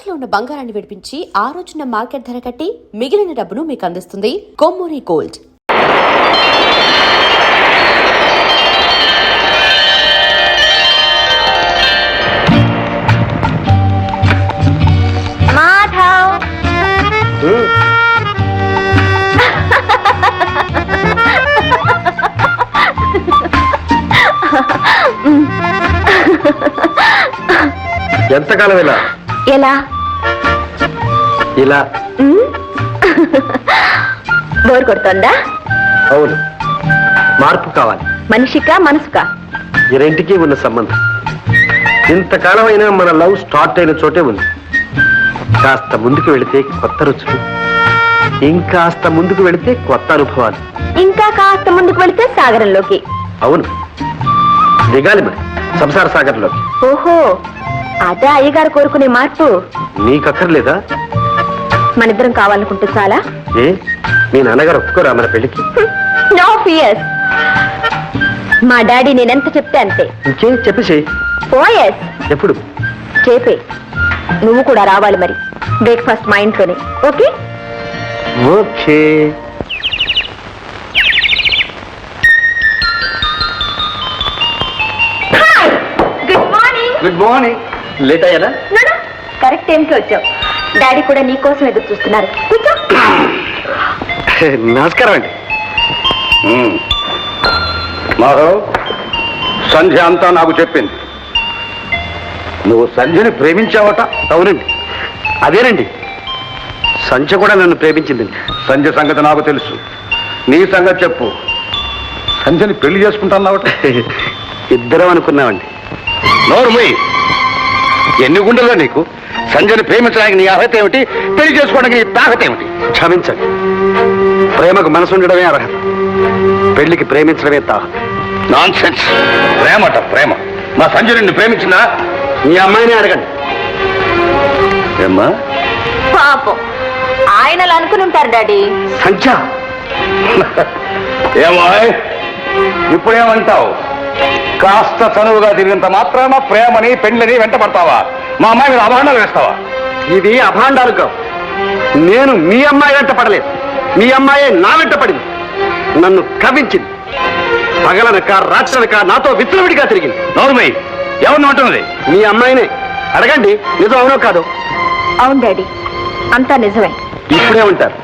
తాకట్లో ఉన్న బంగారాన్ని విడిపించి ఆ రోజున మార్కెట్ ధర కట్టి మిగిలిన డబ్బును మీకు అందిస్తుంది కొమ్మూరి గోల్డ్. ఎంతకాలం ఇలా ఎలా ఇలా బోర్ కొడుతోందా? అవును, మార్పు కావాలి. మనిషికా మనసుకా? ఈ రెంటికి ఉన్న సంబంధం ఇంతకాలం అయినా మన లవ్ స్టార్ట్ అయిన చోటే ఉంది. కాస్త ముందుకు వెళితే కొత్త రుచులు, ఇంకాస్త ముందుకు వెళితే కొత్త అనుభవాలు, ఇంకా కాస్త ముందుకు వెళితే సాగరంలోకి. అవును, దిగాలి మరి సంసార సాగర్లోకి. ఓహో, అదే అయ్యగారు కోరుకునే మార్పు. నీకక్కర్లేదా? మనిద్దరం కావాలనుకుంటే చాలా. ఏ, మీ నాన్నగారు ఒప్పుకోరా మన పెళ్లికి? No fears. మా డాడీ నేనెంత చెప్తే అంతే. ఇంకే చెప్పేసి. ఓఎస్. ఎప్పుడు? చేపే. నువ్వు కూడా రావాలి మరి. బ్రేక్ఫాస్ట్ మా ఇంట్లోనే. Okay okay. Good morning. Late అయ్యారా? కరెక్ట్ టైంకి వచ్చావు. డాడీ కూడా నీ కోసం ఎదురు చూస్తున్నారు. కూర్చో. నమస్కారం అండి. మాధవ్, సంధ్య అంతా నాకు చెప్పింది. నువ్వు సంధ్యని ప్రేమించావట? అవునండి, అదేనండి. సంధ్య కూడా నన్ను ప్రేమించిందండి. సంధ్య సంగతి నాకు తెలుసు. నీ సంగతి చెప్పు. సంధ్యని పెళ్లి చేసుకుంటున్నావట? ఇద్దరం అనుకున్నామండి. నోరు మూయి. ఎన్ని గుండెల్లో నీకు? సంధ్యని ప్రేమించడానికి నీ అర్హత ఏమిటి? పెళ్లి చేసుకోవడానికి నీ తాహత ఏమిటి? క్షమించండి. ప్రేమకు మనసు ఉండడమే అర్హత, పెళ్లికి ప్రేమించడమే తాహత. Non sense. ప్రేమట ప్రేమ. మా సంధ్య నిన్ను ప్రేమించిందా? మీ అమ్మాయిని అడగండి. ఏమ్మా? పాపం, ఆయన అలా అనుకుని ఉంటారు డాడీ. సంధ్య. ఏమో ఇప్పుడేమంటావు? కాస్త చనువుగా తిరిగినంత మాత్రాన ప్రేమని పెళ్లిని వెంట పడతావా? మా అమ్మాయి మీద అభాండాలు వేస్తావా? ఇవి అభాండాలు కావు. నేను మీ అమ్మాయి వెంట పడలేదు, మీ అమ్మాయే నా వెంట పడింది. నన్ను కవించింది. పగలనక రాత్రనక నాతో విచ్చలవిడిగా తిరిగింది. నోరుమై, ఎవరిని అంటున్నది? మీ అమ్మాయినే అడగండి. నిజం అవునో కాదు? అవును డాడీ, అంతా నిజమే. ఇప్పుడేమంటారు?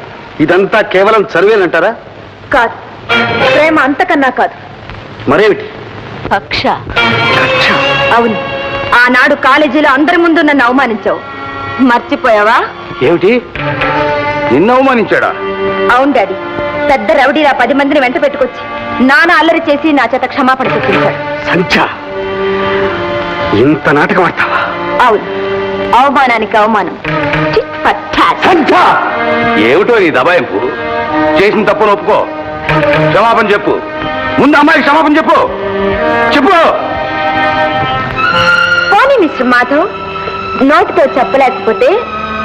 ఇదంతా కేవలం చదివేనంటారా? కాదు, ప్రేమ అంతకన్నా కాదు. మరేమిటి? కక్ష. అవును, ఆనాడు కాలేజీలో అందరి ముందు నన్ను అవమానించావు. మర్చిపోయావా? ఏమిటి? నిన్ను అవమానించాడా? అవును డాడీ, పెద్ద రౌడీలా 10 మందిని వెంట పెట్టుకొచ్చి నాన్న అల్లరి చేసి నా చేత క్షమాపణ చెప్పించాడు. సంధ్య, ఇంత నాటకం ఆడతావా? అవును, అవమానానికి అవమానం. Tit for tat. సంధ్య, ఏమిటో నీ దబాయింపు? చేసిన తప్పును ఒప్పుకో, క్షమాపణ చెప్పు. ముందు అమ్మాయికి క్షమాపణ చెప్పు. చెప్పు. పోనీ మిస్టర్ మాధవ్, నోటితో చెప్పలేకపోతే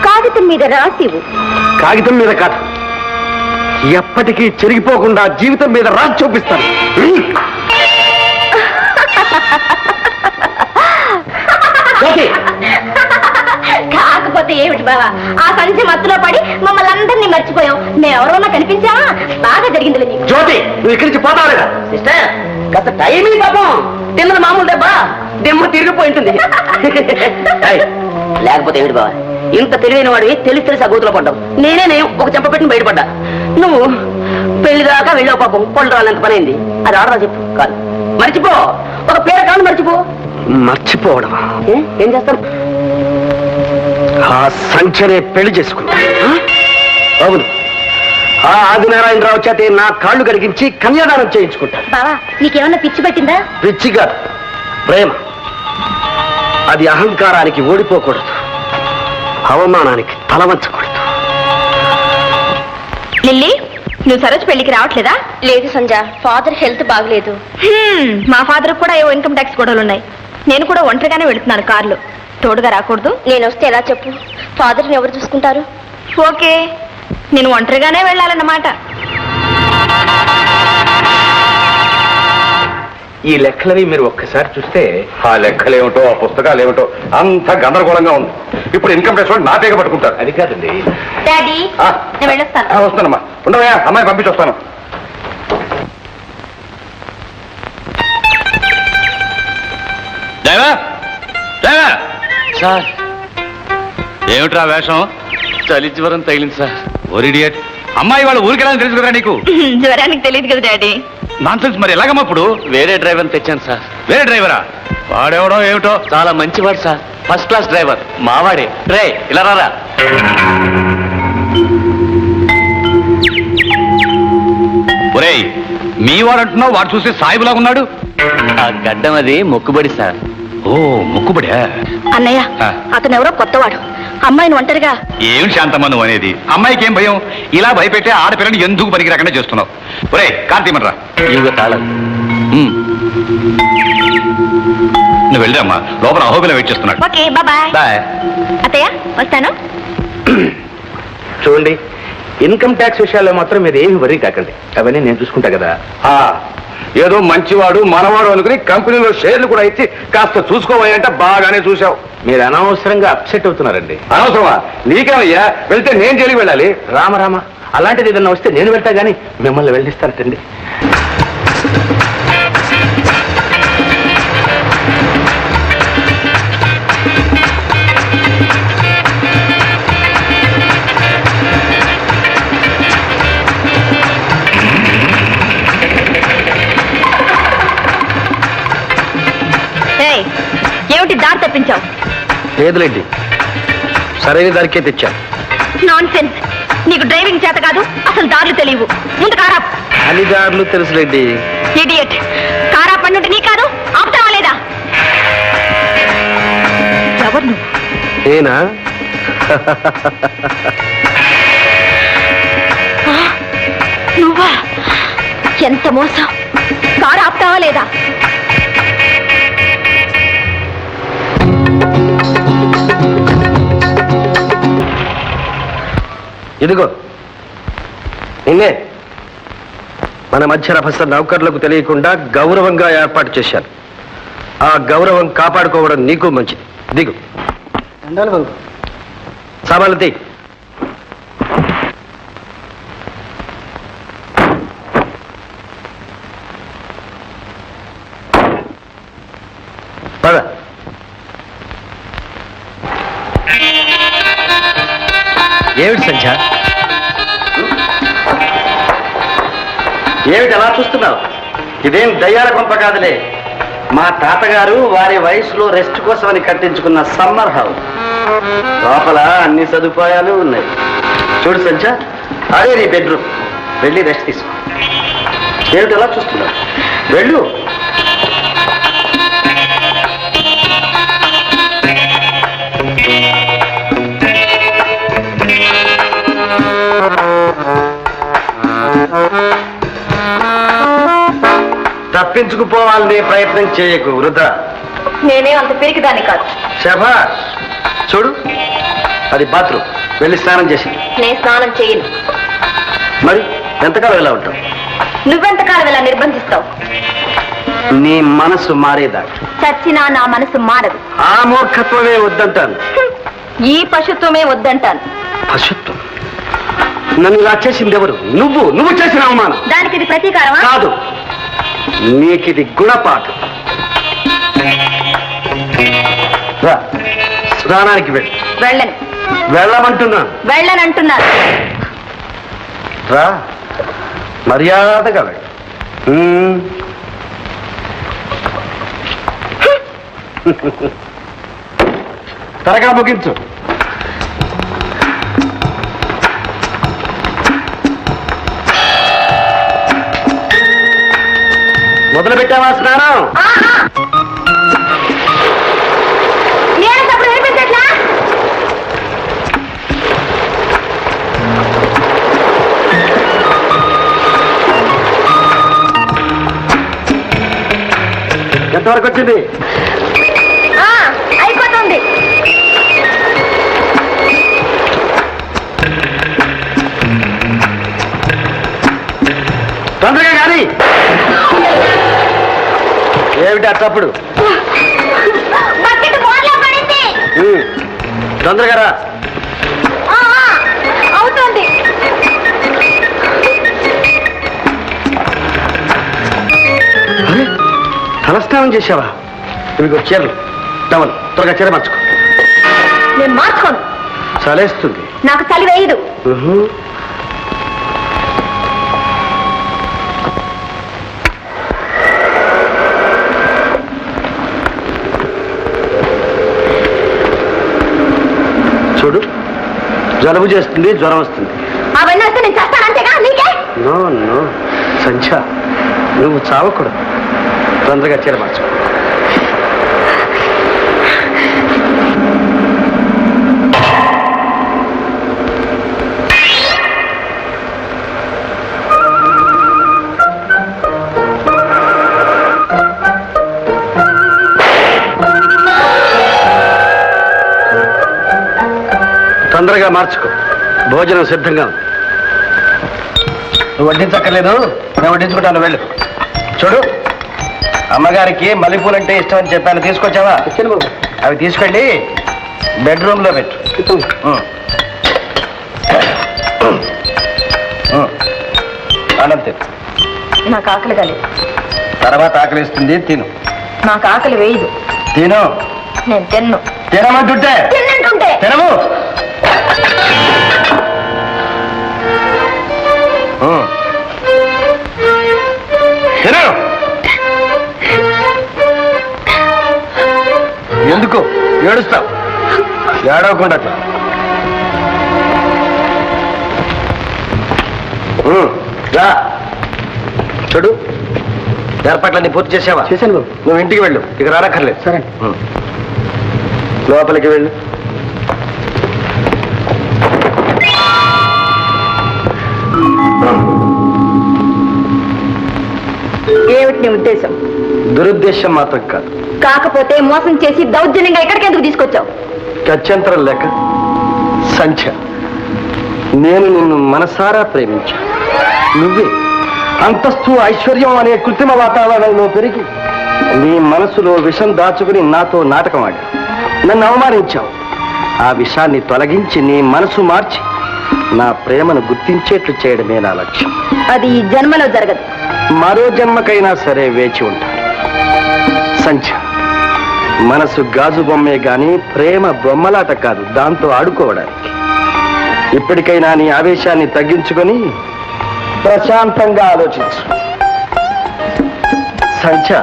కాగితం మీద రాసివు. కాగితం మీద కాదు, ఎప్పటికీ చెరిగిపోకుండా జీవితం మీద రాసి చూపిస్తాను. కాకపోతే ఏమిటి బావా, ఆ సంచి మత్తులో పడి మమ్మల్ని అందరినీ మర్చిపోయాం. మేమెవరన్నా కనిపించావా? బాగా జరిగింది నీకు. జ్యోతి, నువ్వు ఇక్కడి నుంచి పోతావు లేదా? సిస్టర్, కాస్త టైమింగ్ పాపం. తిన్నది మామూలు దెబ్బ, దెమ్మ తిరిగిపోయి ఉంటుంది. లేకపోతే ఏమిటి బావా, ఇంత తెలివైన వాడివి తెలిసి ఆ గోతులో పడ్డావు. నేను ఒక చెంప పెట్టిన బయటపడ్డా. నువ్వు పెళ్లి దాకా వెళ్ళావు పాపం. పళ్ళు రాలంత పని అయింది. అది ఆడరా చెప్పు. కాదు, మర్చిపో. ఒక పేరు కాదు, మర్చిపో. మర్చిపోవడం? ఏం చేస్తాను? ఆ సంఖ్యనే పెళ్లి చేసుకుంటా. అవును, ఆ ఆదినారాయణరావు చేతే నా కాళ్ళు కడిగించి కన్యాదానం చేయించుకుంటా. బావా, నీకేమన్నా పిచ్చి పట్టిందా? పిచ్చి కాదు, ప్రేమ. అది అహంకారానికి ఓడిపోకూడదు, అవమానానికి తలవంచకూడదు. లిల్లీ, నువ్వు సరోజ్ పెళ్లికి రావట్లేదా? లేదు సంజ, ఫాదర్ హెల్త్ బాగలేదు. మా ఫాదర్ కూడా ఏవో ఇన్కమ్ ట్యాక్స్ గొడవలు ఉన్నాయి. నేను కూడా ఒంటరిగానే వెళుతున్నాను కారులో. తోడుగా రాకూడదు? నేను వస్తే ఎలా చెప్పు? ఫాదర్ని ఎవరు చూసుకుంటారు? ఓకే, నేను ఒంటరిగానే వెళ్ళాలన్నమాట. ఈ లెక్కలవి మీరు ఒక్కసారి చూస్తే, ఆ లెక్కలేమిటో ఆ పుస్తకాలు ఏమిటో అంత గందరగోళంగా ఉంది. ఇప్పుడు ఇన్కమ్ ట్యాక్స్ వాళ్ళు నా పేగ పట్టుకుంటారు. అది కాదండి. డాడీ ఆ. నేను వెళ్ళొస్తాను. వస్తానమ్మా, ఉండవా, అమ్మాయి పంపించి వస్తాను. సార్ ఏమిట్రా వేషం? చలి జ్వరం తగిలింది సార్. ఓరిడియట్, అమ్మాయి వాళ్ళు ఊరికెళ్ళాలని తెలుసు కదా నీకు? జ్వరానికి తెలియదు కదా డాడీ. నాన్సెన్స్, మరి ఎలాగమ్మా ఇప్పుడు? వేరే డ్రైవర్ని తెచ్చాను సార్. వేరే డ్రైవరా? వాడెవడో ఏమిటో. చాలా మంచివాడు సార్, ఫస్ట్ క్లాస్ డ్రైవర్, మావాడే. రే ఇలా రారా. ఒరేయ్, మీ వాడు అంటున్నావు, వాడు చూస్తే సాయిబులాగా ఉన్నాడు. ఆ గడ్డం అది మొక్కుబడి సార్. ఓ, మొక్కుబడే. అన్నయ్య ఆ. అతను ఎవరో కొత్తవాడు, అమ్మాయిని ఒంటరిగా. ఏమి శాంతమ్మ నువ్వు అనేది? అమ్మాయికి ఏం భయం? ఇలా భయపెట్టే ఆడపిల్లని ఎందుకు పనికి రాకుండా చేస్తున్నావు? ఒరేయ్, కార్తీమన్రా. ఇవిగో తాళం. నువ్వు వెళ్ళమ్మా, లోపల అహోబిల వెయిట్ చేస్తున్నాడు. Okay bye. బాయ్. అత్తయ్య వస్తాను. చూడండి, ఇన్కమ్ ట్యాక్స్ విషయాల్లో మాత్రం మీరు ఏమి వరీ కాకండి, అవన్నీ నేను చూసుకుంటా కదా. ఏదో మంచివాడు మనవాడు అనుకుని కంపెనీలో షేర్లు కూడా ఇచ్చి కాస్త చూసుకోవాలంటే బాగానే చూసావు. మీరు అనవసరంగా అప్సెట్ అవుతున్నారండి. అనవసరమా? నీకేమయ్యా, వెళ్తే నేను జైలుకి వెళ్ళాలి. రామ అలాంటిది ఏదన్నా వస్తే నేను వెళ్తా గానీ మిమ్మల్ని వెళ్ళిస్తానటండి. ఏమిటి దారి తప్పించావు? లేదులేండి, సరైన దారికే తెచ్చాను. Non sense. నీకు డ్రైవింగ్ చేత కాదు, అసలు దారులు తెలియవు. ముందు కారా. అన్ని దారులు తెలుసులేండి. ఇడియట్. కారా పన్నుంటే నీ కాదు, ఆపుతావా లేదా? ఎవరు నువ్వు? నేనా? నువ్వా? ఎంత మోసం. కారు ఆపుతావా లేదా? ఇదిగో నిన్నే మన మధ్య రభస నౌకర్లకు తెలియకుండా గౌరవంగా ఏర్పాటు చేశాను. ఆ గౌరవం కాపాడుకోవడం నీకు మంచిది. దిగు. సామాన్లు తీ. పద. ఏమిటి సంధ్య, ఏమిటి అలా చూస్తున్నావు? ఇదేం దయ్యాల కొంప కాదులే. మా తాతగారు వారి వయసులో రెస్ట్ కోసమని కట్టించుకున్న సమ్మర్ హౌస్. లోపల అన్ని సదుపాయాలు ఉన్నాయి. చూడు సంధ్య, అదే నీ బెడ్రూమ్. వెళ్ళి రెస్ట్ తీసుకో. ఏమిటి అలా చూస్తున్నావు? వెళ్ళు. తప్పించుకుపోవాలనే ప్రయత్నం చేయకు, వృధా. నేనే అంత పిరికిదాన్ని కాదు. శభాష్. చూడు, అది బాత్రూమ్. వెళ్ళి స్నానం చేసి. నేను స్నానం చేయను. మరి ఎంతకాలం ఇలా ఉంటావు? నువ్వెంతకాలం ఇలా నిర్బంధిస్తావు? నీ మనసు మారేదాకా. చచ్చినా నా మనసు మారదు. ఆ మూర్ఖత్వమే వద్దంటాను. ఈ పశుత్వమే వద్దంటాను. పశుత్వం? నన్ను ఇలా చేసింది ఎవరు? నువ్వు చేసిన అవమానం. దానికి ఇది ప్రతీకారమా? కాదు, నీకిది గుణపాఠం. రా, స్నానానికి వెళ్ళి. వెళ్ళను. వెళ్ళమంటున్నాను. వెళ్ళనంటున్నాను. రా, మర్యాదగా వెళ్ళి. త్వరగా ముగించు. మొదలు పెట్టావా స్నానం? నేను తప్పుడు వినిపించట్లా? ఎంతవరకు వచ్చింది? అయిపోతుంది. తొందరగా కానీ. ఏమిటి అట్టప్పుడు? తొందరగా రా. అవుతుంది. అరే, తలస్నానం చేసావా? ఇవిగో చీరలు, టవల్, త్వరగా చీర మార్చుకో. నేను మార్చుకోను. చలేస్తుంది. నాకు చలి వేయదు. చూడు, జలుబు చేస్తుంది, జ్వరం వస్తుంది. అవన్నీ వస్తే నేను చేస్తాను అంతేగా. నీకే నో నో సంధ్య, నువ్వు చావకూడదు. తొందరగా చీర మార్చుకో. తొందరగా మార్చుకో, భోజనం సిద్ధంగా ఉంది. నువ్వు వడ్డించక్కర్లేదు, నేను వడ్డించుకుంటాను, వెళ్ళు. చూడు, అమ్మగారికి మల్లెపూలు అంటే ఇష్టం అని చెప్పాను, తీసుకొచ్చావా? అవి తీసుకెళ్ళి బెడ్రూమ్ లో పెట్టు. అనంతే. నాకు ఆకలి కాలేదు. తర్వాత ఆకలిస్తుంది, తిను. నాకు ఆకలి వేయదు. తిను. నేను తిన్ను. తినమంటుంటే తిన్నంటుంటే తినము. తిను. ఎందుకు ఏడుస్తావు? ఏడవకుండా చూడు, ఏర్పాట్లన్నీ పూర్తి చేసావా? చేశాను బాబు. నువ్వు ఇంటికి వెళ్ళు, ఇక రానక్కర్లేదు. సరే, లోపలికి వెళ్ళు. ఏమిటి నీ ఉద్దేశం? దురుద్దేశం మాత్రం కాదు. కాకపోతే మోసం చేసి దౌర్జన్యంగా ఎక్కడికి ఎందుకు తీసుకొచ్చావు? గత్యంతరం లేక. సంధ్య, నేను నిన్ను మనసారా ప్రేమించా. నువ్వే అంతస్తు ఐశ్వర్యం అనే కృత్రిమ వాతావరణంలో పెరిగి నీ మనసులో విషం దాచుకుని నాతో నాటకం ఆడి నన్ను అవమానించావు. ఆ విషాన్ని తొలగించి నీ మనసు మార్చి నా ప్రేమను గుర్తించేట్లు చేయడమే నా లక్ష్యం. అది ఈ జన్మలో జరగదు. మరో జన్మకైనా సరే వేచి ఉంటాను. సంధ్య, మనసు గాజు బొమ్మే గాని ప్రేమ బొమ్మలాట కాదు, దాంతో ఆడుకోవడానికి. ఇప్పటికైనా నీ ఆవేశాన్ని తగ్గించుకొని ప్రశాంతంగా ఆలోచించు. సంధ్య,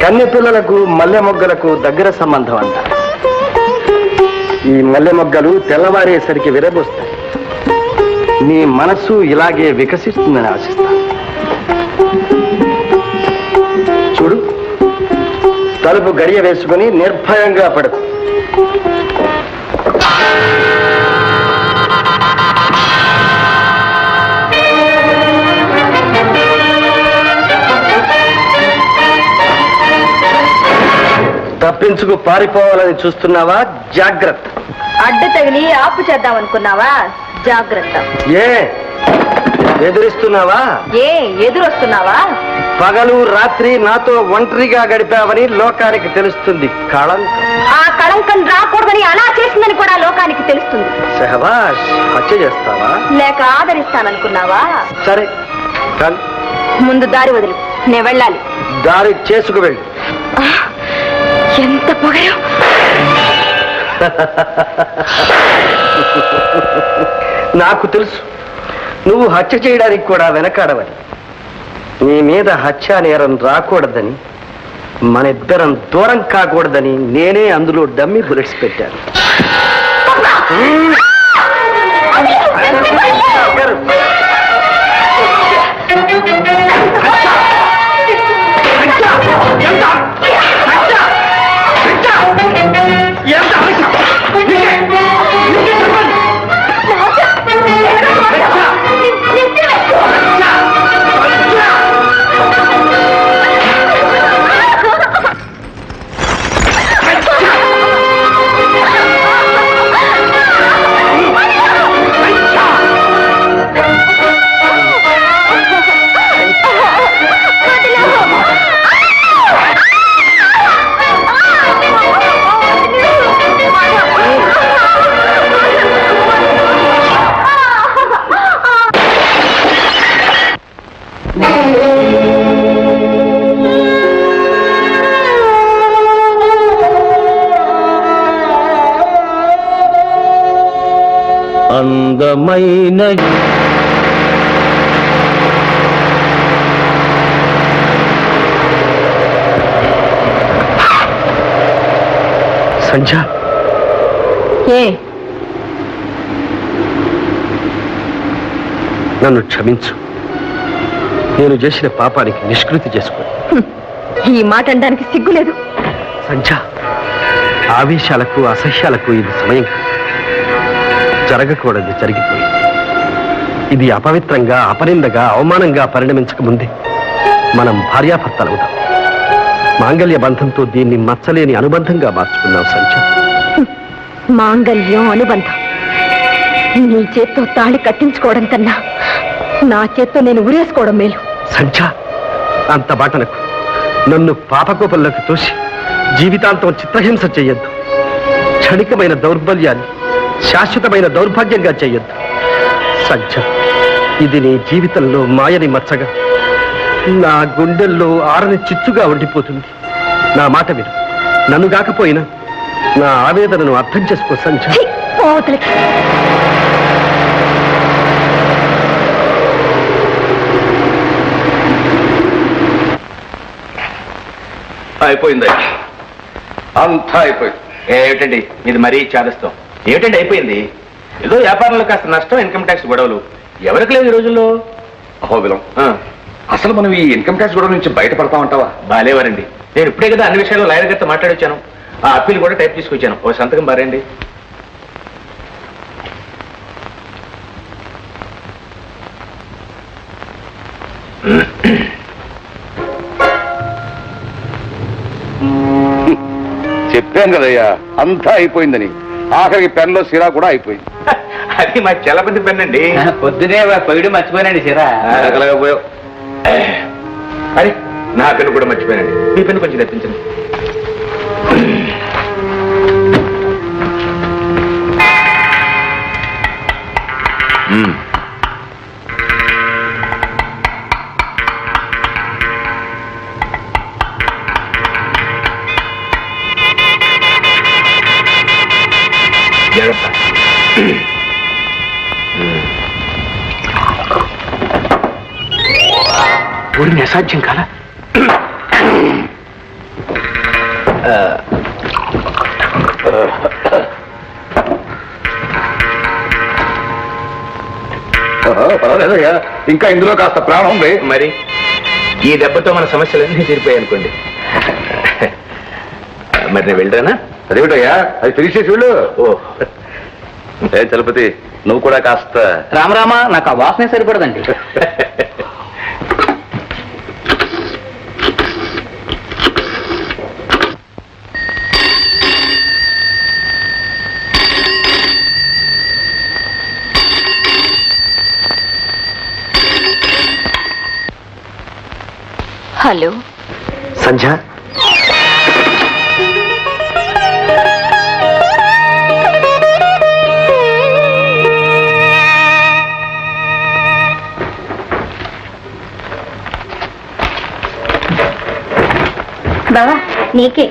కన్నె పిల్లలకు మల్లె మొగ్గలకు దగ్గర సంబంధం అంటారు. ఈ మల్లె మొగ్గలు తెల్లవారేసరికి విరబోస్తాయి. నీ మనసు ఇలాగే వికసిస్తుందని ఆశిస్తాను. చూడు, తలుపు గడియ వేసుకుని నిర్భయంగా పడుకు. తప్పించుకు పారిపోవాలని చూస్తున్నావా? జాగ్రత్త. అడ్డు తగిలి ఆపు చేద్దాం అనుకున్నావా? జాగ్రత్త. ఏ ఎదురిస్తున్నావా? ఏ ఎదురొస్తున్నావా? పగలు రాత్రి నాతో ఒంటరిగా గడిపావని లోకానికి తెలుస్తుంది. కళంకం. ఆ కళంకం రాకూడదని అలా చేసిందని కూడా లోకానికి తెలుస్తుంది. సహవాష్, హత్య చేస్తావా? లేక ఆదరిస్తాననుకున్నావా? సరే, కానీ ముందు దారి వదిలి, నేను వెళ్ళాలి. దారి చేసుకు వెళ్ళి. ఎంత పొగరు! నాకు తెలుసు, నువ్వు హత్య చేయడానికి కూడా వెనకాడవని. నీ మీద హత్యా నేరం రాకూడదని, మన ఇద్దరం దూరం కాకూడదని నేనే అందులో డమ్మీ బుల్లెట్స్ పెట్టాను. అందమైన సంధ్య, నన్ను క్షమించు. నేను చేసిన పాపానికి నిష్కృతి చేసుకో. ఈ మాట అనడానికి సిగ్గులేదు. సంధ్య, ఆవేశాలకు అసహ్యాలకు ఇది సమయం కాదు. జరగకూడదు జరిగిపోయింది. ఇది అపవిత్రంగా, అపనిందగా, అవమానంగా పరిణమించక ముందే మనం భార్యాభర్తలవుతాం. మాంగళ్య బంధంతో దీన్ని మచ్చలేని అనుబంధంగా మార్చుకున్నాం సంధ్య. మాంగళ్యం, అనుబంధం నీ చేత్తో తాళి కట్టించుకోవడం కన్నా నా చేత్తో నేను ఉరేసుకోవడం మేలు. సంధ్య, అంత బాటనకు. నన్ను పాపకోపంలోకి తోసి జీవితాంతం చిత్రహింస చెయ్యొద్దు. క్షణికమైన దౌర్బల్యాన్ని శాశ్వతమైన దౌర్భాగ్యంగా చెయ్యొద్దు. సంధ్య, ఇది నీ జీవితంలో మాయని మచ్చగా, నా గుండెల్లో ఆరని చిచ్చుగా ఉండిపోతుంది. నా మాట విను. నన్ను కాకపోయినా నా ఆవేదనను అర్థం చేసుకో సంధ్య. ఛీ, పోవతలకి. అయిపోయింది, అంతా అయిపోయింది. ఏమిటండి ఇది మరీ చేదస్తాం? ఏమిటండి అయిపోయింది? ఏదో వ్యాపారంలో కాస్త నష్టం, ఇన్కమ్ ట్యాక్స్ గొడవలు. ఎవరికి లేదు ఈ రోజుల్లో. అహోబిలం, అసలు మనం ఈ ఇన్కమ్ ట్యాక్స్ గొడవ నుంచి బయటపడతామంటావా? బాలేవారండి. నేను ఇప్పుడే కదా అన్ని విషయాల్లో లాయర్ గారితో మాట్లాడొచ్చాను. ఆ అప్పీల్ కూడా టైప్ తీసుకొచ్చాను. ఓ సంతకం బారేండి. చెప్పాను కదయ్యా, అంతా అయిపోయిందని. ఆఖరికి పెన్లో సిరా కూడా అయిపోయింది. అది మా చలపతి పెన్ అండి. పొద్దునే పొయ్యడం మర్చిపోయానండి సిరా. పోయావు. అరే, నా పెన్ను కూడా మర్చిపోయానండి. మీ పెన్ను కొంచెం తెప్పించండి. ఊరిని అసాధ్యం కాదా? పర్వాలేదయ్యా, ఇంకా ఇందులో కాస్త ప్రాణం ఉంది. మరి ఈ దెబ్బతో మన సమస్యలన్నీ తీరిపోయాయి అనుకోండి. మరి నేను వెళ్ళరానా? అదేమిటయ్యా, అది ఫినిష్ చేసి వెళ్ళు. ఓ ఏ చలపతి, నువ్వు కూడా కాస్త. రామరామా, నాకు ఆ వాసనే సరిపడదండి. హలో సంధ్య, బావా నీకే.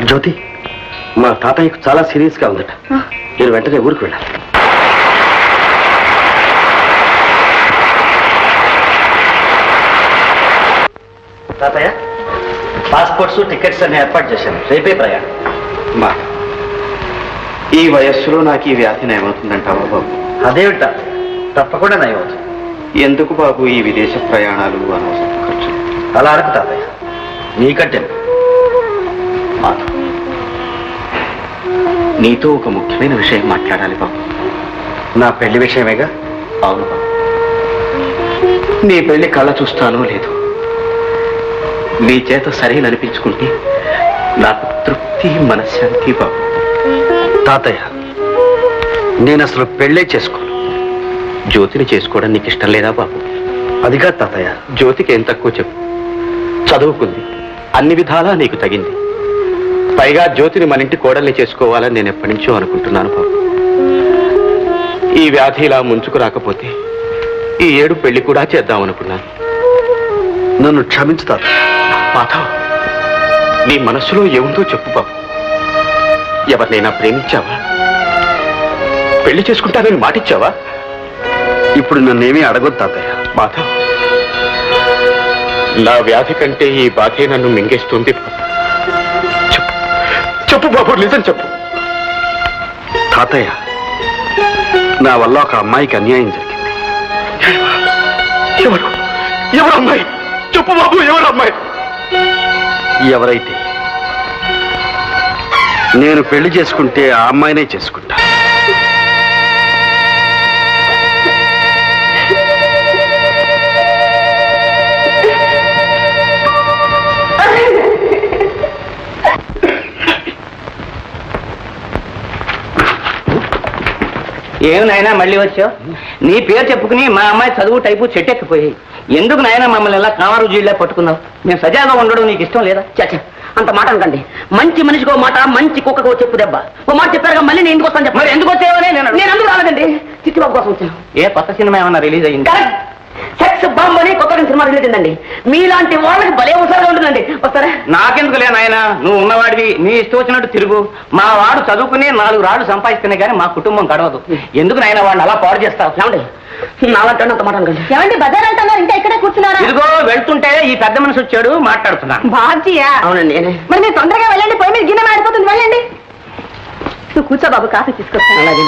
జ్యోతి, మా తాతయ్యకు చాలా సీరియస్ గా ఉందట. నేను వెంటనే ఊరికి వెళ్ళాలి. తాతయ్య, పాస్పోర్ట్స్, టికెట్స్ అన్ని ఏర్పాటు చేశాను. రేపే ప్రయాణం. మా ఈ వయస్సులో నాకు ఈ వ్యాధి నయమవుతుందంటావా బాబు? అదేమిట, తప్పకుండా నయమవుతుంది. ఎందుకు బాబు ఈ విదేశ ప్రయాణాలు, అనవసర ఖర్చు? అలా అడగ తాతయ్య, నీకంటే మాధవ్, నీతో ఒక ముఖ్యమైన విషయం మాట్లాడాలి బాబు. నా పెళ్లి విషయమేగా? అవును బాబు, నీ పెళ్లి కళ్ళ చూస్తానో లేదు, నీ చేత సరైన అనిపించుకుంటే నాకు తృప్తి, మనశ్శాంతి బాబు. తాతయ్య, నేను అసలు పెళ్ళే చేసుకోను. జ్యోతిని చేసుకోవడం నీకు ఇష్టం లేదా బాబు? అదిగా తాతయ్య. జ్యోతికి ఏం తక్కువ చెప్పు. చదువుకుంది, అన్ని విధాలా నీకు తగింది. పైగా జ్యోతిని మన ఇంటి కోడల్ని చేసుకోవాలని నేను ఎప్పటి నుంచో అనుకుంటున్నాను బాబు. ఈ వ్యాధి ఇలా ముంచుకు రాకపోతే ఈ ఏడు పెళ్లి కూడా చేద్దామనుకున్నాను. నన్ను క్షమించు తాతయ్య. మాధవ్, నీ మనస్సులో ఏముందో చెప్పు బాబు. ఎవరినైనా ప్రేమించావా? పెళ్లి చేసుకుంటానని మాటిచ్చావా? ఇప్పుడు నన్నేమీ అడగొద్దు తాతయ్య. మాధవ్, నా వ్యాధి కంటే ఈ బాధే నన్ను మింగేస్తుంది. చెప్పు చెప్పు బాబు, నిజం చెప్పు. తాతయ్య, నా వల్ల ఒక అమ్మాయికి అన్యాయం జరిగింది. ఎవరు ఎవరు అమ్మాయి? చెప్పు బాబు, ఎవరు అమ్మాయి? ఎవరైతే నేను పెళ్లి చేసుకుంటే ఆ అమ్మాయినే చేసుకుంటా. ఏమి నాయనా మళ్ళీ వచ్చావు? నీ పేరు చెప్పుకుని మా అమ్మాయి చదువు టైపు చెట్టెక్కిపోయి ఎందుకు నాయనా మమ్మల్ని ఎలా కామారు జీళ్ళ పట్టుకున్నావు? మేము సజాగా ఉండడం నీకు ఇష్టం లేదా? చచ్చ, అంత మాట అనకండి. మంచి మనిషికి ఓ మాట, మంచి కుక్కకు ఓ చెప్పు దెబ్బ. ఓ మాట చెప్పారుగా, మళ్ళీ నేను ఎందుకు వస్తాను చెప్ప. మరి ఎందుకు వచ్చావని నేను ఎందుకు రాలేదండి? చిట్టిబాబు కోసం వచ్చాను. ఏ కొత్త సినిమా ఏమన్నా రిలీజ్ అయ్యింది? సెక్స్ బాంబ్ అని కొత్త సినిమా రిలీజ్ అయిందండి. మీలాంటి వాళ్ళకి భలే ఉత్సాహంగా ఉంటుందండి. వస్తారా? నాకెందుకు లే నాయన, నువ్వు ఉన్నవాడివి, నీ ఇష్టం వచ్చినట్టు తిరుగు. మా వాడు చదువుకుని 4 రాళ్ళు సంపాదిస్తేనే కానీ మా కుటుంబం గడవదు. ఎందుకు నాయన వాడిని అలా పాడు చేస్తావు? ఏమండి నాలంటే అంత మాట అనుకోండి. ఏమండి బజార్ వెళ్తున్నారు, ఇంకా ఇక్కడే కూర్చున్నారా? ఇదిగో వెళ్తుంటే ఈ పెద్ద మనిషి వచ్చాడు, మాట్లాడుతున్నాను. బాధ్యా? అవునండి. మరి మీరు తొందరగా వెళ్ళండి, పోయి మీరు గిన్నె మాడిపోతుంది, వెళ్ళండి. నువ్వు కూర్చో బాబు, కాఫీ తీసుకొస్తాను. అలాగే.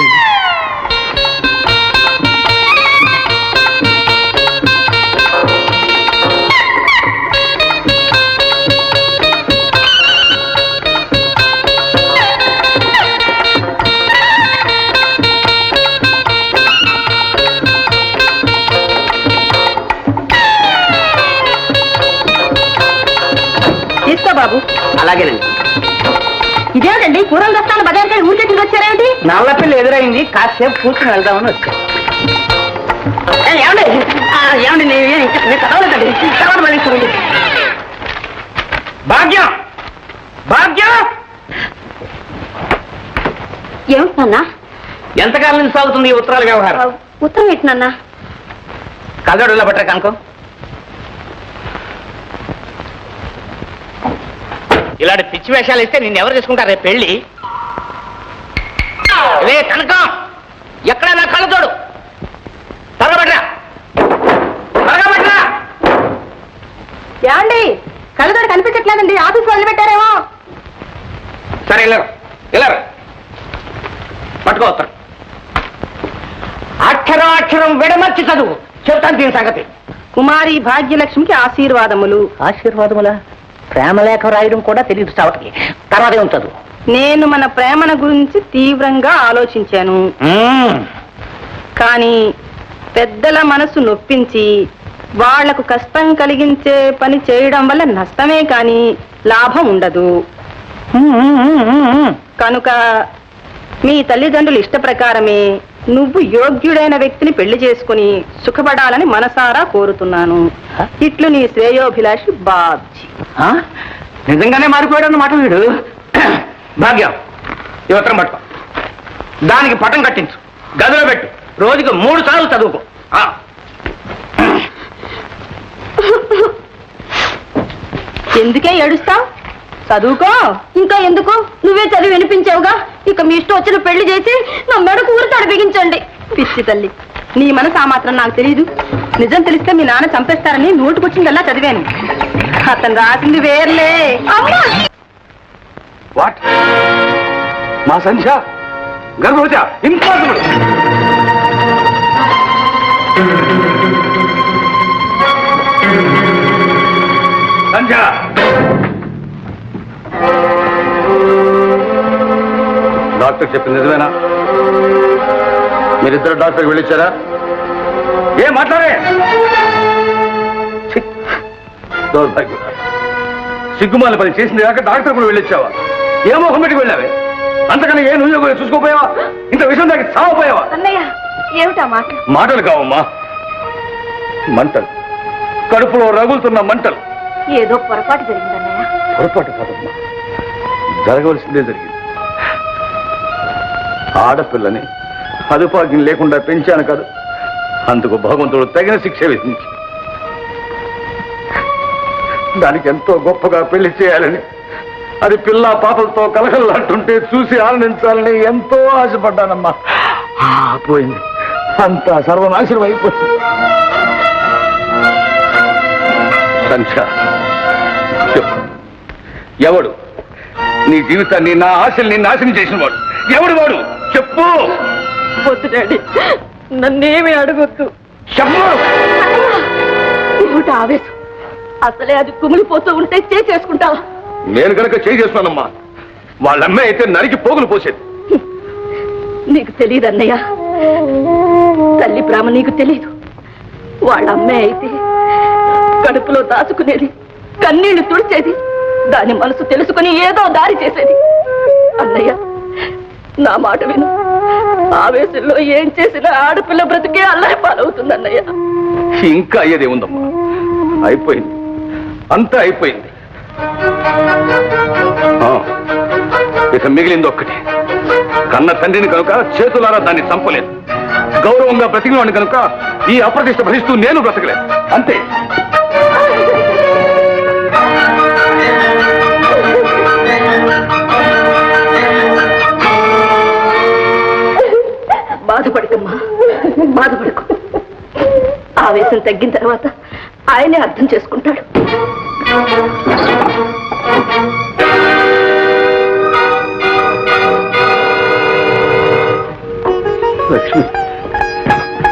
తీసుకో బాబు. అలాగేనండి. ఇదేమిటండి కూరలు తెస్తాను బజార్కి ఊరికే తిరిగి వచ్చారేమిటి? నల్ల పిల్ల ఎదురైంది, కాసేపు కూర్చుని వెళ్దామని వచ్చాను. ఏమండి ఏమండి, నేను చదవలేదండి, తర్వాత మళ్ళీ చూడండి. భాగ్యం, భాగ్యం, ఏమిటన్నా? ఎంతకాలం నుంచి సాగుతుంది ఈ ఉత్తరాల వ్యవహారం? ఉత్తరం ఏంటన్నా? కదడులా పట్టరా కనుకో. ఇలాంటి పిచ్చి వేషాలు ఇస్తే నిన్ను ఎవరు చేసుకుంటారు రేపు పెళ్లి? ఇదే కనకం, ఎక్కడ నా కళ్ళు తోడు. త్వరగా పట్టరా. ఏమండి కళ్ళతోటి కనిపించట్లేదండి, ఆఫీస్ వదిలి పెట్టారేమో. సరే వెళ్ళరు పట్టుకో ఉత్తరం. అక్షరం అక్షరం విడమర్చి చదువు, చెప్తాను దీని సంగతి. కుమారి భాగ్యలక్ష్మికి ఆశీర్వాదములు. ఆశీర్వాదములా? ప్రేమలేఖ రాయడం కూడా తెలియదు చావటికి. తర్వాత ఏం చదువు. నేను మన ప్రేమను గురించి తీవ్రంగా ఆలోచించాను, కానీ పెద్దల మనసు నొప్పించి వాళ్లకు కష్టం కలిగించే పని చేయడం వల్ల నష్టమే కానీ లాభం ఉండదు. కనుక మీ తల్లిదండ్రుల ఇష్ట ప్రకారమే నువ్వు యోగ్యుడైన వ్యక్తిని పెళ్లి చేసుకుని సుఖపడాలని మనసారా కోరుతున్నాను. ఇట్లు నీ శ్రేయోభిలాషి బాబ్జీ. నిజంగానే మారిపోయాడు అన్నమాట వీడు. భాగ్యం, ఈ ఉత్తరం పట్టుకో, దానికి పటం కట్టించు, గదిలో పెట్టు, రోజుకు 3 సార్లు చదువుకో. ఎందుకే ఏడుస్తావు? చదువుకో. ఇంకా ఎందుకు? నువ్వే చదివి వినిపించావుగా, ఇక మీ ఇష్టం వచ్చిన పెళ్లి చేసి నా మెడకు ఊరితాడు బిగించండి. పిచ్చి తల్లి, నీ మనసు ఆ మాత్రం నాకు తెలీదు. నిజం తెలిస్తే మీ నాన్న చంపేస్తారని నోటుకొచ్చిందల్లా చదివాను. అతను రాసింది వేర్లే. అమ్మా, వాట్? మా సంధ్య గర్భవతి? ఇంపాసిబుల్. సంధ్య, డాక్టర్ చెప్పింది నిజమేనా? మీరిద్దరు డాక్టర్కి వెళ్ళిచ్చారా? ఏం మాట్లాడే? దౌర్భాగ్యం, సిగ్గుమాల పని చేసింది కాక డాక్టర్ కూడా వెళ్ళొచ్చావా? ఏ మొహం పెట్టుకు వెళ్ళావే? అంతకన్నా ఏ నువ్వు చూసుకోపోయావా? ఇంత విషయం దానికి సావపోయావా? అన్నయ్య ఏమిటా మాట? మాటలు కావమ్మా, మంటలు, కడుపులో రగులుతున్న మంటలు. ఏదో పొరపాటు జరిగిందన్నయ్య. పొరపాటు కాదమ్మా, జరగవలసిందే జరిగింది. ఆడపిల్లని అదుపాగ్యం లేకుండా పెంచాను కాదు, అందుకు భగవంతుడు తగిన శిక్ష విధించి దానికి ఎంతో గొప్పగా పెళ్లి చేయాలని, అది పిల్ల పాపలతో కలకల్లాంటుంటే చూసి ఆనందించాలని ఎంతో ఆశపడ్డానమ్మా. పోయింది, అంతా సర్వనాశనం అయిపోయింది. సంధ్య, చెప్పు, ఎవడు నీ జీవితాన్ని, నా ఆశల్ని నాశనం చేసిన వాడు ఎవడు? వాడు చెప్పు. వద్దు డాడీ, నన్నేమీ అడగొద్దు. చెప్పు. ఏమిటి ఆవేశం? అసలే అది కుమిలిపోతూ ఉంటే చేసుకుంటావా? నేను కనుక చేస్తున్నానమ్మా, వాళ్ళమ్మే అయితే నరికి పోగులు పోసేది. నీకు తెలియదు అన్నయ్య, తల్లి ప్రేమ నీకు తెలీదు. వాళ్ళ అమ్మే అయితే కడుపులో దాచుకునేది, కన్నీళ్లు తుడిచేది, దాని మనసు తెలుసుకుని ఏదో దారి చేసేది. అన్నయ్య, నా మాట విను. ఆవేశంలో ఏం చేసినా ఆడపిల్ల బ్రతికే అల్లరి పాలవుతుంది అన్నయ్య. ఇంకా అయ్యేదే ఉందమ్మా, అయిపోయింది, అంతా అయిపోయింది. ఇక మిగిలింది ఒక్కటి. కన్న తండ్రిని కనుక చేతులారా దాన్ని చంపలేదు, గౌరవంగా బ్రతికిన వాడిని కనుక ఈ అప్రతిష్ట భరిస్తూ నేను బ్రతకలేదు, అంతే. బాధపడకమ్మా, బాధపడకు. ఆవేశం తగ్గిన తర్వాత ఆయనే అర్థం చేసుకుంటాడు. లక్ష్మి,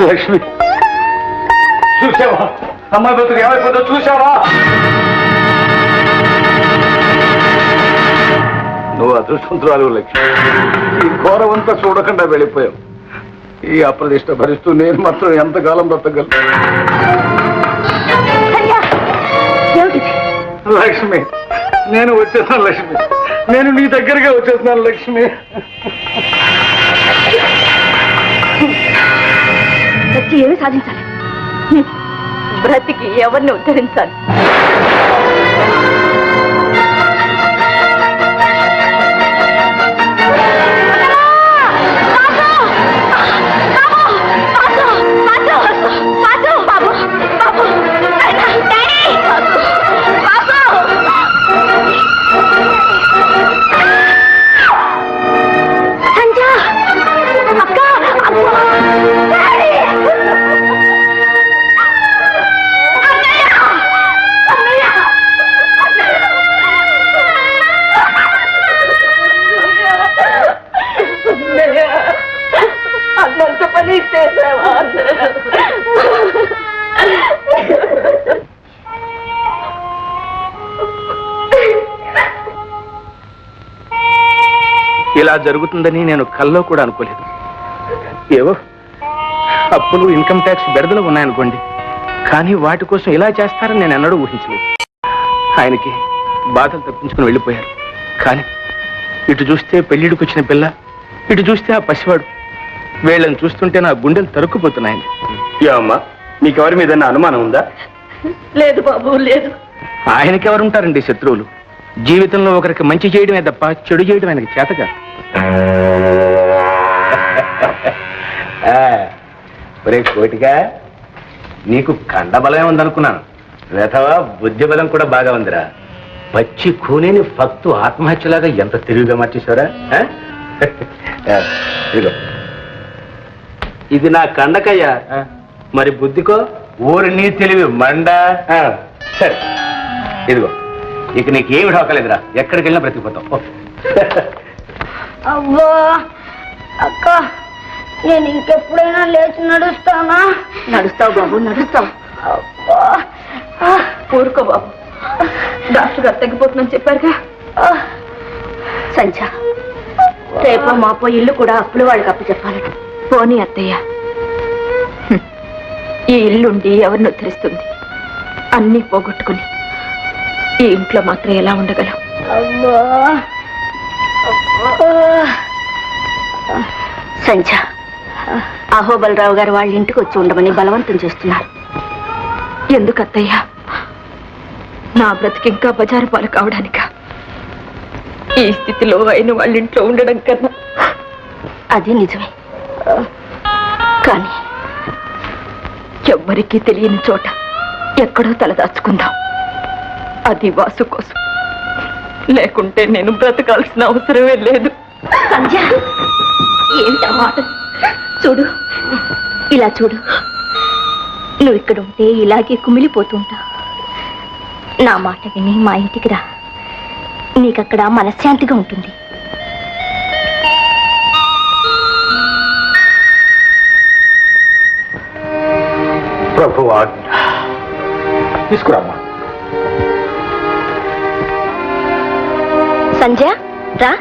లక్ష్మి, చూసావా అమ్మాయి బ్రతుకు ఏమైపోతుందో చూసావా? నువ్వు అదృష్టవంతురాలు లక్ష్మి. ఈ ఘోరమంతా చూడకుండా వెళ్ళిపోయావు. ఈ అప్రదిష్ట భరిస్తూ నేను మాత్రం ఎంతకాలం బ్రతకగలను? లక్ష్మి, నేను వచ్చేస్తున్నాను లక్ష్మి, నేను నీ దగ్గరగా వచ్చేస్తున్నాను లక్ష్మి. వచ్చి ఏమి సాధించాలి? బ్రతికి ఎవరిని ఉద్ధరించాలి? అన్నంత పని చేసావా? ఇలా జరుగుతుందని నేను కల్లో కూడా అనుకోలేదు. ఏవో అప్పులు, ఇన్కమ్ ట్యాక్స్ బెడదలు ఉన్నాయనుకోండి, కానీ వాటి కోసం ఇలా చేస్తారని నేను ఎన్నడూ ఊహించలేదు. ఆయనకి బాధలు తప్పించుకుని వెళ్ళిపోయారు. కానీ ఇటు చూస్తే పెళ్లిడికి వచ్చిన పిల్ల, ఇటు చూస్తే ఆ పసివాడు, వీళ్ళని చూస్తుంటే నా గుండెలు తరుక్కుపోతున్నాయండి. అమ్మా, నీకెవరి మీద అనుమానం ఉందా? లేదు బాబు, లేదు. ఆయనకెవరుంటారండి శత్రువులు? జీవితంలో ఒకరికి మంచి చేయడమే తప్ప చెడు చేయడం ఆయనకి చేతగా. ఒరే కోటిగా, నీకు కండబలమే ఉందనుకున్నాను, వేతవా బుద్ధి బలం కూడా బాగా ఉందిరా. పచ్చి కూనేని ఫక్తు ఆత్మహత్యలాగా ఎంత తెలివిగా మార్చేశారా? ఇదిగో, ఇది నా కండకయ్యా, మరి బుద్ధికో ఊరి నీ తెలివి మండ. సరే ఇదిగో, ఇక నీకేమి ఢోకలేదురా, ఎక్కడికి వెళ్ళినా బ్రతికిపోతావు. అవ్వా అక్క, నేను ఇంకెప్పుడైనా లేచి నడుస్తానా? నడుస్తావు బాబు, నడుస్తావు. ఊరుకో బాబు, డాక్టర్ గారు తగ్గిపోతుందని చెప్పారుగా. సంధ్య, రేపు మాపో ఇల్లు కూడా అప్పుల వాళ్ళకి అప్పు చెప్పాలి. పోనీ అత్తయ్య, ఈ ఇల్లుండి ఎవరిని ఉద్ధరిస్తుంది? అన్నీ పోగొట్టుకుని ఈ ఇంట్లో మాత్రం ఎలా ఉండగలం? సంధ్య, అహోబలరావు గారు వాళ్ళ ఇంటికి వచ్చి ఉండమని బలవంతం చేస్తున్నారు. ఎందుకు అత్తయ్య? నా బ్రతికి ఇంకా బజారు పాలు కావడానిక? ఈ స్థితిలో అయిన వాళ్ళ ఇంట్లో ఉండడం కన్నా. అది నిజమే, కానీ ఎవ్వరికీ తెలియని చోట ఎక్కడో తలదాచుకుందాం. అది వాసు కోసం. లేకుంటే నేను బ్రతకాల్సిన అవసరమే లేదు. సంధ్య, ఏంటా మాట? చూడు, ఇలా చూడు. నువ్వు ఇక్కడ ఉంటే ఇలాగే కుమిలిపోతుంటా. నా మాట విని మా ఇంటికి రా. నీకక్కడ మనశ్శాంతిగా ఉంటుంది. ప్రభు ఆజ్ఞ. తీసుకురామ్మా. సంధ్య, రా.